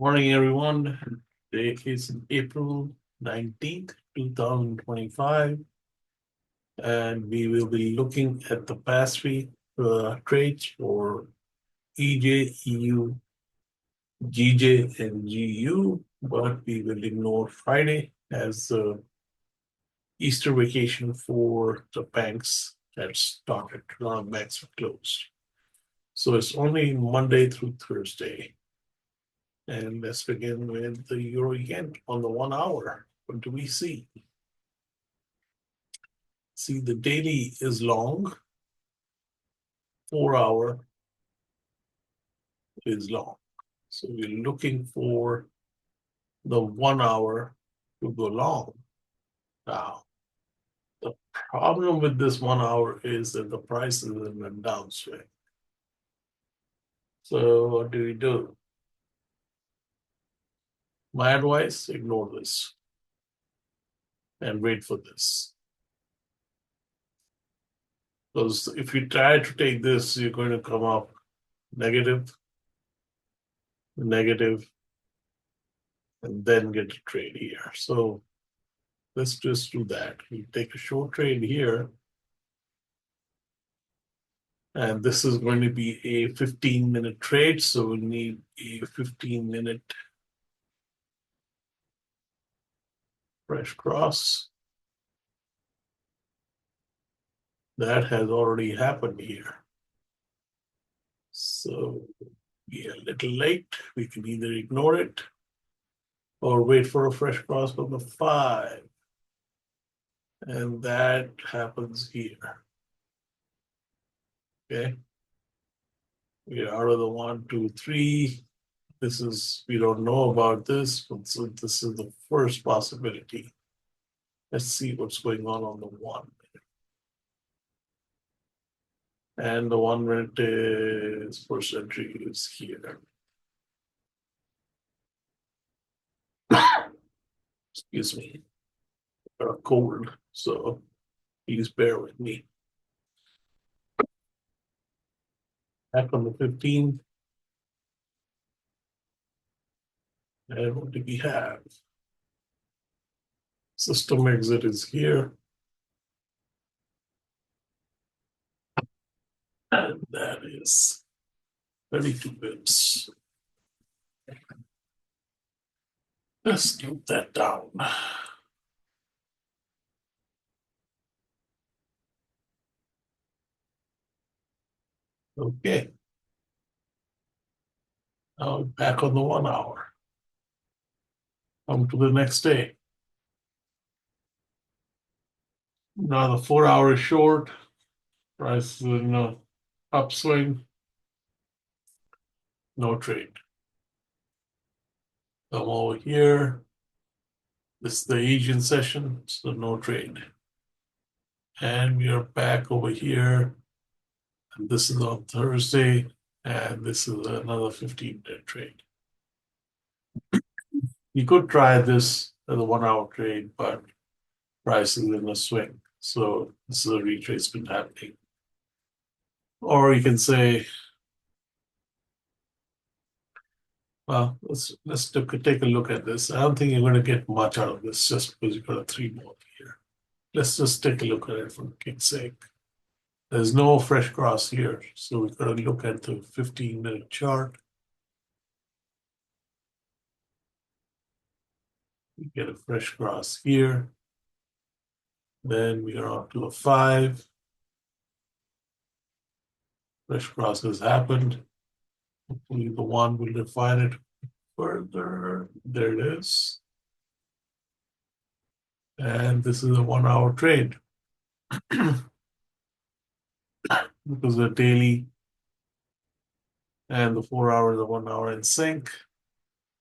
Morning, everyone. Today is April 19th, 2025, and we will be looking at the past week trades for EJ, EU, GJ, and GU, but we will ignore Friday as Easter vacation for the banks that started. A lot of banks were closed. So it's only Monday through Thursday. And let's begin with the Euro yen on the 1 hour. What do we see? See, the daily is long, 4 hour is long. So we're looking for the 1 hour to go long. Now, the problem with this 1 hour is that the price is in a downswing. So what do we do? My advice, ignore this and wait for this. Because if you try to take this, you're going to come up negative, negative, and then get a trade here. So let's just do that. We take a short trade here. And this is going to be a 15-minute trade. So we need a 15-minute fresh cross. That has already happened here. So we are a little late. We can either ignore it or wait for a fresh cross from the 5. And that happens here. Okay. We are out of the 1, 2, 3. This is, we don't know about this, but so this is the first possibility. Let's see what's going on the 1. And the 1 minute is first entry is here. Excuse me. Got a cold, so please bear with me. Back on the 15th. And what do we have? System exit is here. And that is 32 pips. Let's note that down. Okay. Now back on the 1 hour. Come to the next day. Now the 4 hour is short. Price is in an upswing. No trade. Come over here. This is the Asian session, so no trade. And we are back over here. And this is on Thursday. And this is another 15-minute trade. You could try this as a 1 hour trade, but price is in a swing. So this is a retracement happening. Or you can say, well, let's take a look at this. I don't think you're going to get much out of this just because you've got a 3 more here. Let's just take a look at it for kick's sake. There's no fresh cross here, so we've got to look at the 15-minute chart. We get a fresh cross here. Then we are on to a 5. Fresh cross has happened. Hopefully the 1 will define it further. There it is. And this is a 1 hour trade. Because the daily and the 4 hours of 1 hour in sync.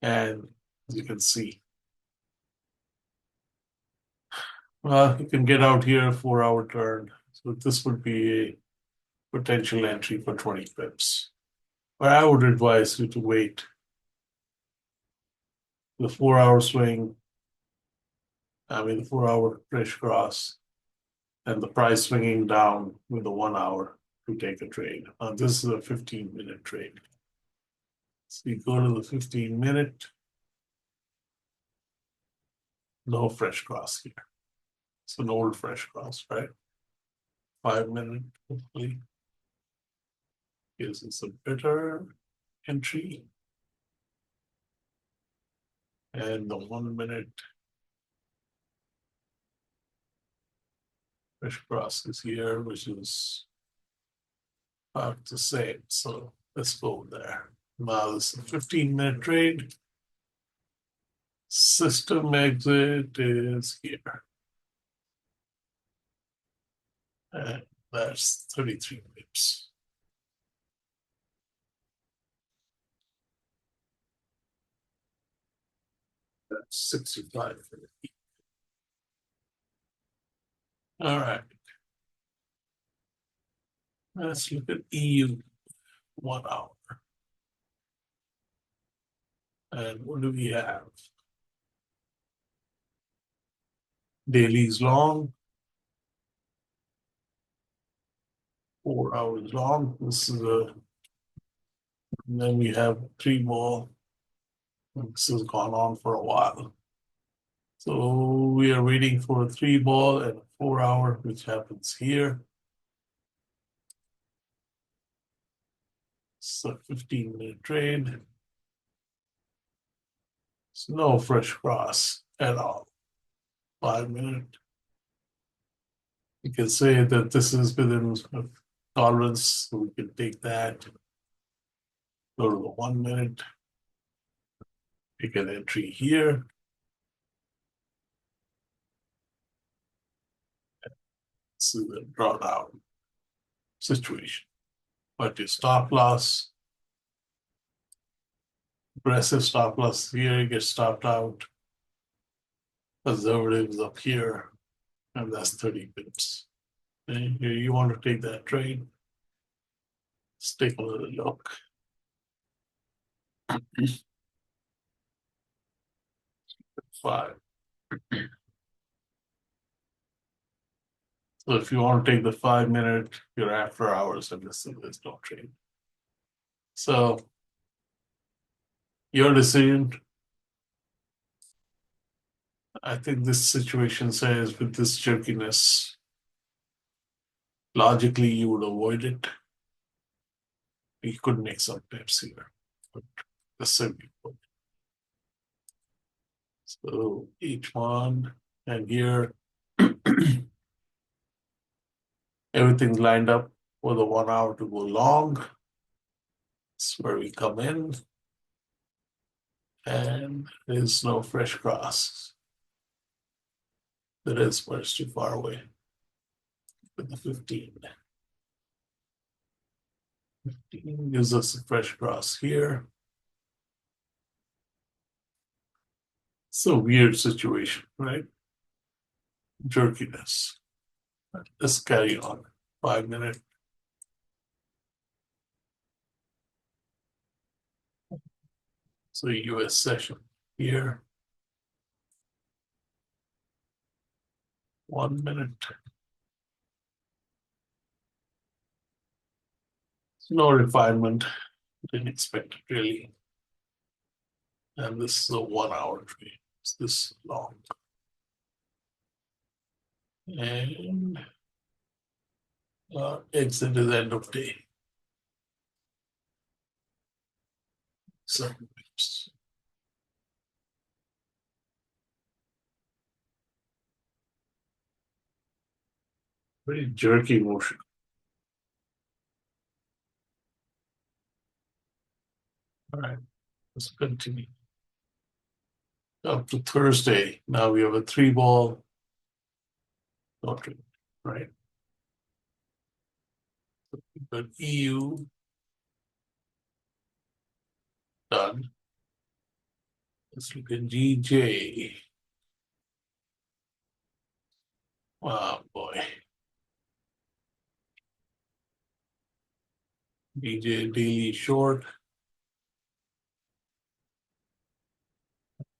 And as you can see, you can get out here a 4 hour turn. So this would be a potential entry for 20 pips. But I would advise you to wait. The 4 hour swing, the 4 hour fresh cross, and the price swinging down with the 1 hour to take a trade. This is a 15-minute trade. So you go to the 15-minute. No fresh cross here. It's an old fresh cross, right? 5-minute, hopefully. Gives us a better entry. And the 1-minute fresh cross is here, which is about the same. So let's go there. Now this is a 15-minute trade. System exit is here. And that's 33 pips. That's 65 for the peak. All right. Let's look at EU 1 hour. And what do we have? Daily's long, 4 hours long. This is a, and then we have 3 more. This has gone on for a while. So we are waiting for a 3 ball and a 4 hour, which happens here. It's a 15-minute trade. It's no fresh cross at all. 5-minute. You can say that this is within tolerance, so we can take that. Go to the 1-minute. Pick an entry here. See the drawdown situation. But your stop loss, aggressive stop loss here, gets stopped out. Conservatives up here, and that's 30 pips. And here you want to take that trade. Let's take a little look. Five. So if you want to take the 5-minute, you're after hours, and there's no trade. So your decision. I think this situation says with this jerkiness, logically you would avoid it. You could make some pips here, but the same you would. So each one, and here everything's lined up for the 1 hour to go long. That's where we come in. And there's no fresh cross. That is, but it's too far away. With the 15. 15 gives us a fresh cross here. It's a weird situation, right? Jerkiness. Let's carry on. 5-minute. So US session here. 1 minute. No refinement. Didn't expect it really. And this is a 1 hour trade. It's this long. And exit is end of day. 7 minutes. Very jerky motion. All right, let's continue. Up to Thursday. Now we have a 3 ball. Okay, right? But EU done. Let's look at GJ. Oh boy. GJ daily short.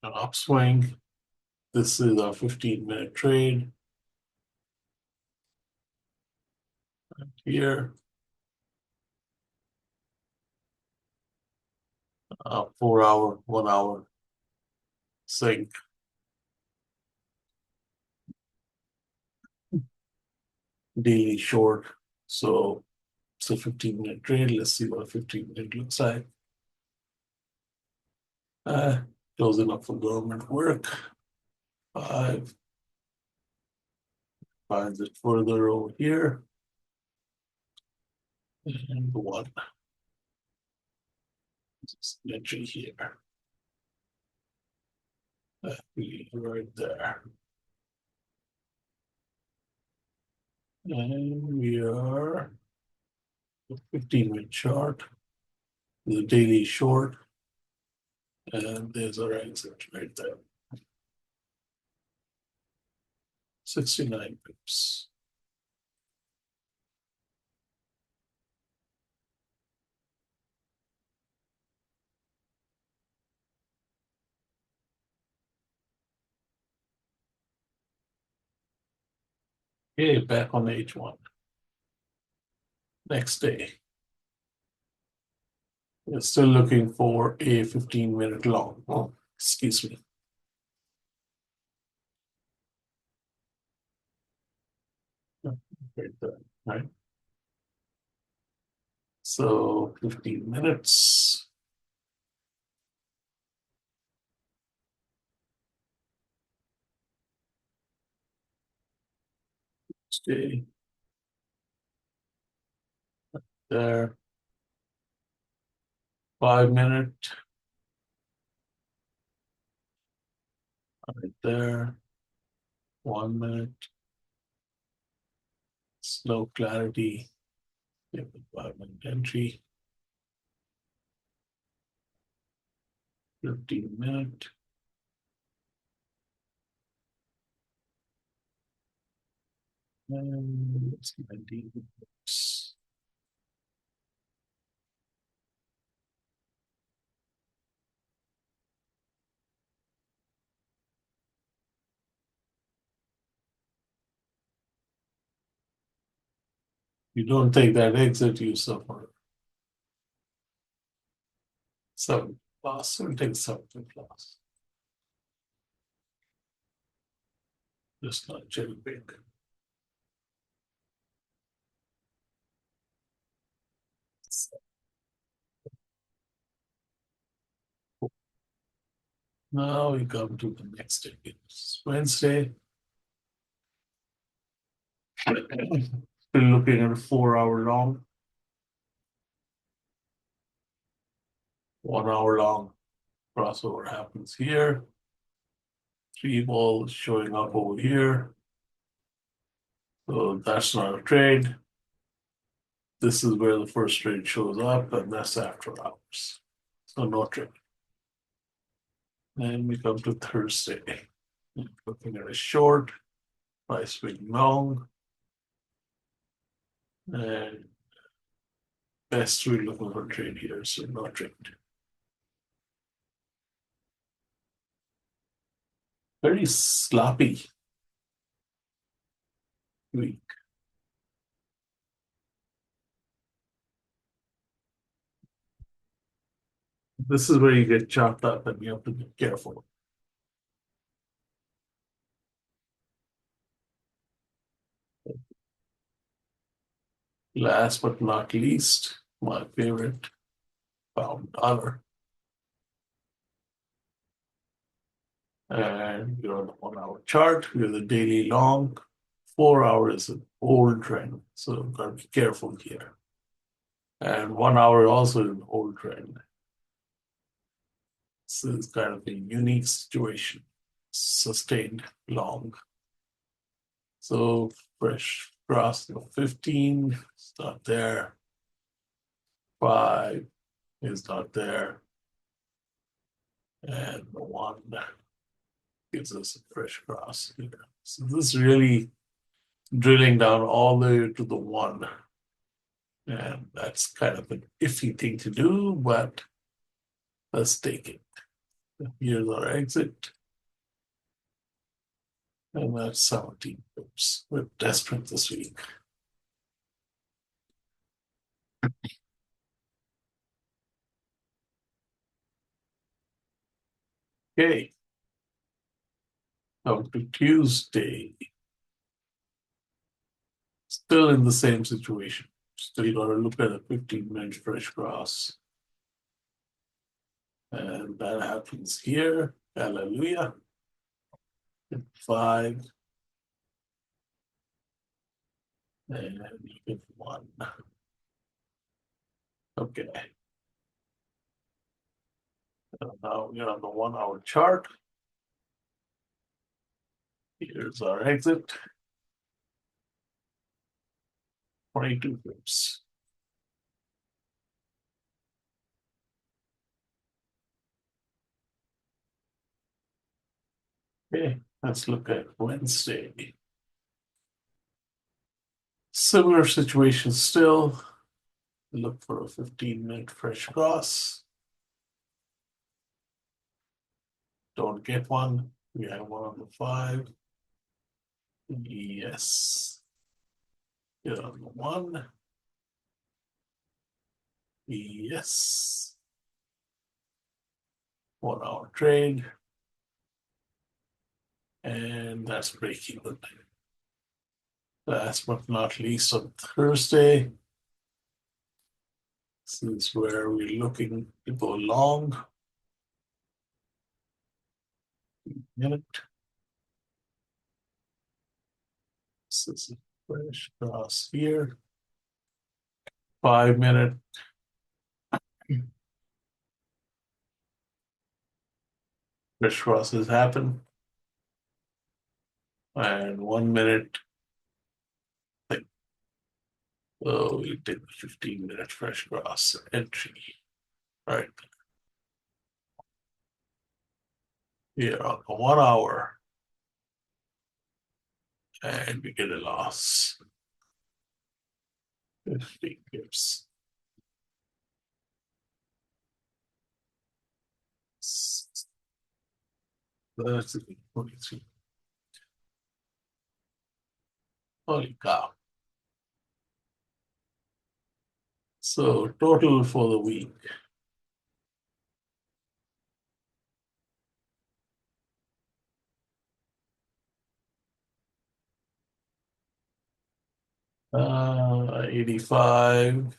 An upswing. This is a 15-minute trade. Here. 4 hour, 1 hour sync. Daily short. So it's a 15-minute trade. Let's see what a 15-minute looks like. Closing up for government work. 5. Finds it further over here. And 1. Just literally here. Right there. And we are 15-minute chart. The daily short. And there's our exit right there. 69 pips. Okay, back on H1. Next day. We're still looking for a 15-minute long. Oh, excuse me. Right there, right? So 15 minutes. Stay there. 5 minute. Right there. 1 minute. Slow clarity. 5-minute entry. 15-minute. And it's 19 minutes. You don't take that exit, you suffer. 7 plus, we'll take 7 plus. Just not cherry pick. Now we come to the next day. It's Wednesday. Still looking at a 4-hour long. 1 hour long crossover happens here. 3 balls showing up over here. So that's not a trade. This is where the first trade shows up, and that's after hours. So no trade. Then we come to Thursday. Looking at a short, price swing long, and best we're looking for trade here, so no trade. Very sloppy week. This is where you get chopped up and you have to be careful. Last but not least, my favorite, pound dollar. And you're on the 1 hour chart, you're the daily long, 4 hours an old trend. So gotta be careful here. And 1 hour also an old trend. This is kind of a unique situation. Sustained long. So fresh cross 15 is not there. 5 is not there. And the 1 gives us a fresh cross here. So this is really drilling down all the way to the 1. And that's kind of an iffy thing to do, but let's take it. Here's our exit. And that's 17 pips. We're desperate this week. Okay. Up to Tuesday. Still in the same situation. Still got to look at a 15-minute fresh cross. And that happens here. Hallelujah. At 5. And you get 1. Okay. Now we're on the 1-hour chart. Here's our exit. 22 pips. Okay, let's look at Wednesday. Similar situation still. Look for a 15-minute fresh cross. Don't get one. We have one on the 5. Yes. Get on the 1. Yes. 1-hour trade. And that's break even. Last but not least, on Thursday. This is where we're looking to go long. Minute. This is a fresh cross here. 5-minute. Fresh crosses happen. And 1 minute. Oh, we did 15-minute fresh cross entry. All right. Here on the 1 hour. And we get a loss. 15 pips. That's 23. Holy cow. So total for the week. Uh, 85,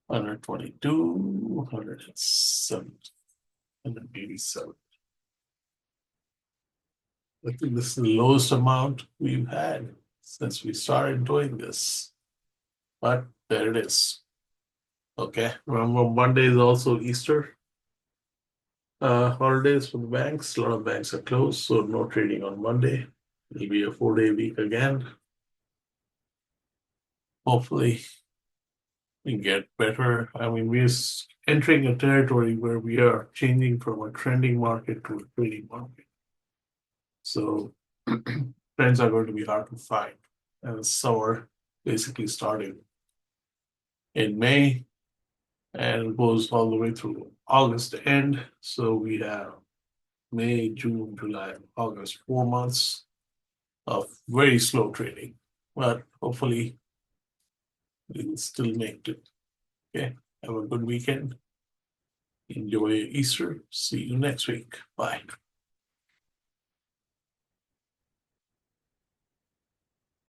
122, 107, 187. I think this is the lowest amount we've had since we started doing this. But there it is. Okay, remember Monday is also Easter holidays for the banks. A lot of banks are closed, so no trading on Monday. It'll be a 4-day week again. Hopefully we get better. I mean, we're entering a territory where we are changing from a trending market to a trading market. So trends are going to be hard to find. And summer basically starting in May and goes all the way through August end. So we have May, June, July, August, 4 months of very slow trading. But hopefully we'll still make it. Okay. Have a good weekend. Enjoy Easter. See you next week. Bye.